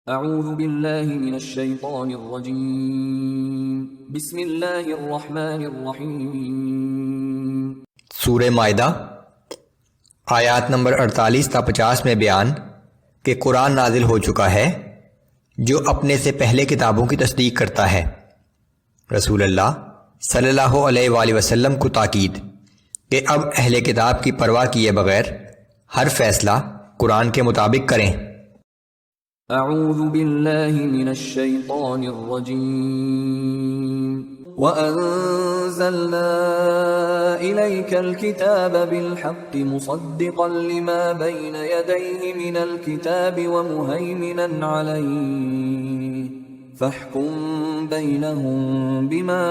اعوذ باللہ من الشیطان الرجیم بسم اللہ الرحمن الرحیم۔ سورہ مائدہ آیات نمبر 48 تا 50 میں بیان کہ قرآن نازل ہو چکا ہے جو اپنے سے پہلے کتابوں کی تصدیق کرتا ہے۔ رسول اللہ صلی اللہ علیہ وآلہ وسلم کو تاکید کہ اب اہل کتاب کی پرواہ کیے بغیر ہر فیصلہ قرآن کے مطابق کریں۔ اعوذ باللہ من الشیطان الرجیم وَأَنزَلْنَا إِلَيْكَ الْكِتَابَ بِالْحَقِّ مُصَدِّقًا لِمَا بَيْنَ يَدَيْهِ مِنَ الْكِتَابِ وَمُهَيْمِنًا عَلَيْهِ فَاحْكُم بَيْنَهُم بِمَا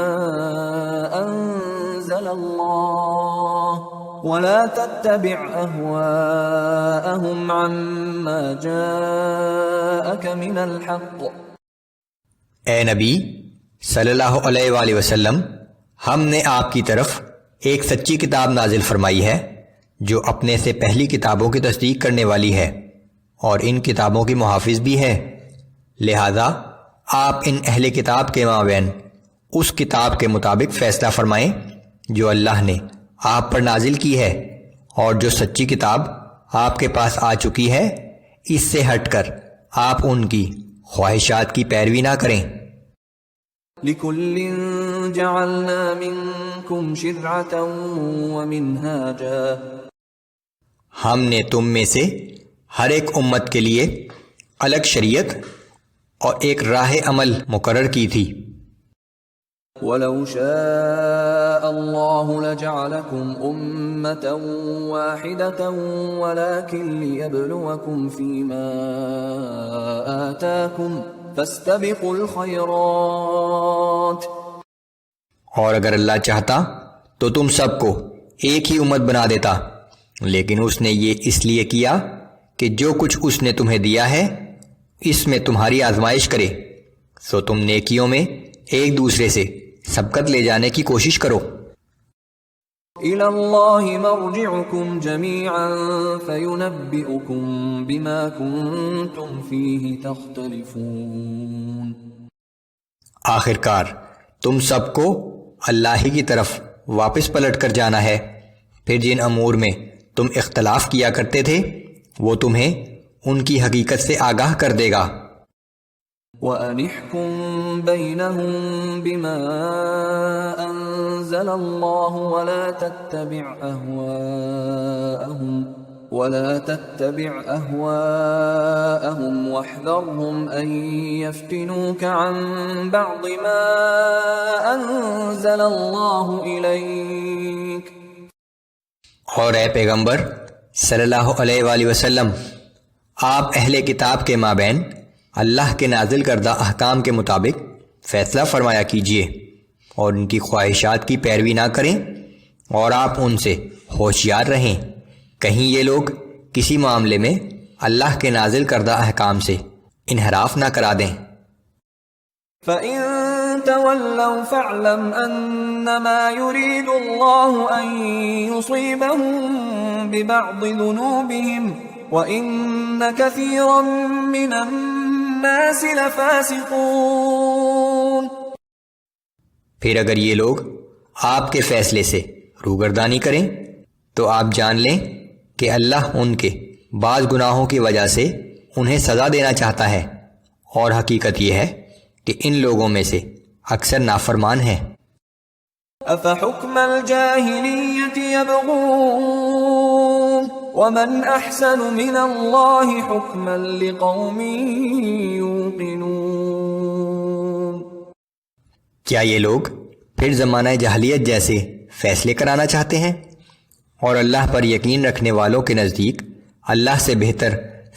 أَنزَلَ اللَّهُ وَلَا تَتَّبِعْ أَهْوَاءَهُمْ عَمَّا جَاءَكَ مِنَ الْحَقِّ۔ اے نبی صلی اللہ علیہ وآلہ وسلم، ہم نے آپ کی طرف ایک سچی کتاب نازل فرمائی ہے جو اپنے سے پہلی کتابوں کی تصدیق کرنے والی ہے اور ان کتابوں کی محافظ بھی ہے، لہذا آپ ان اہل کتاب کے مابین اس کتاب کے مطابق فیصلہ فرمائیں جو اللہ نے آپ پر نازل کی ہے، اور جو سچی کتاب آپ کے پاس آ چکی ہے اس سے ہٹ کر آپ ان کی خواہشات کی پیروی نہ کریں۔ لِكُلٍّ جَعَلْنَا مِنْكُمْ شِرْعَةً وَمِنْهَاجًا، ہم نے تم میں سے ہر ایک امت کے لیے الگ شریعت اور ایک راہ عمل مقرر کی تھی۔ وَلَوْ شَاءَ اللَّهُ لَجَعَلَكُمْ أُمَّةً وَاحِدَةً وَلَكِنْ لِيَبْلُوَكُمْ فِي مَا آتَاكُمْ فَاسْتَبِقُوا الْخَيْرَاتِ۔ اور اگر اللہ چاہتا تو تم سب کو ایک ہی امت بنا دیتا، لیکن اس نے یہ اس لیے کیا کہ جو کچھ اس نے تمہیں دیا ہے اس میں تمہاری آزمائش کرے، سو تم نیکیوں میں ایک دوسرے سے سبقت لے جانے کی کوشش کرو۔ إِلَى اللَّهِ مَرْجِعُكُمْ جَمِيعًا فَيُنَبِّئُكُم بِمَا كُنتُمْ فِيهِ تَخْتَلِفُونَ۔ آخر کار تم سب کو اللہ ہی کی طرف واپس پلٹ کر جانا ہے، پھر جن امور میں تم اختلاف کیا کرتے تھے وہ تمہیں ان کی حقیقت سے آگاہ کر دے گا۔ وَأَنِحْكُم بَيْنَهُم بِمَا أَنزَلَ اللَّهُ وَلَا تَتَّبِعْ أَهْوَاءَهُمْ وَاحْذَرْهُمْ أَن يَفْتِنُوكَ عَن بَعْضِ مَا أَنزَلَ اللَّهُ إِلَيْكَ۔ اور اے پیغمبر صلی اللہ علیہ وآلہ وسلم، آپ اہل کتاب کے مابین اللہ کے نازل کردہ احکام کے مطابق فیصلہ فرمایا کیجیے اور ان کی خواہشات کی پیروی نہ کریں، اور آپ ان سے ہوشیار رہیں کہیں یہ لوگ کسی معاملے میں اللہ کے نازل کردہ احکام سے انحراف نہ کرا دیں۔ فَإِن تَوَلَّوْا فَاعْلَمْ أَنَّمَا يُرِيدُ اللَّهُ أَن يُصِيبَهُم بِبَعْضِ ذُنُوبِهِمْ وَإِنَّ كَثِيرًا مِّنَ النَّاسِ لَفَاسِقُونَ۔ پھر اگر یہ لوگ آپ کے فیصلے سے روگردانی کریں تو آپ جان لیں کہ اللہ ان کے بعض گناہوں کی وجہ سے انہیں سزا دینا چاہتا ہے، اور حقیقت یہ ہے کہ ان لوگوں میں سے اکثر نافرمان ہیں۔ أَفَحُكْمَ الْجَاهِلِيَّةِ يَبْغُونَ وَمَنْ أَحْسَنُ مِنَ اللَّهِ حُكْمًا لِقَوْمٍ يُوقِنُونَ۔ کیا یہ لوگ پھر زمانہ جاہلیت جیسے فیصلے کرانا چاہتے ہیں؟ اور اللہ پر یقین رکھنے والوں کے نزدیک اللہ سے بہتر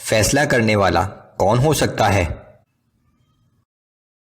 فیصلہ کرنے والا کون ہو سکتا ہے؟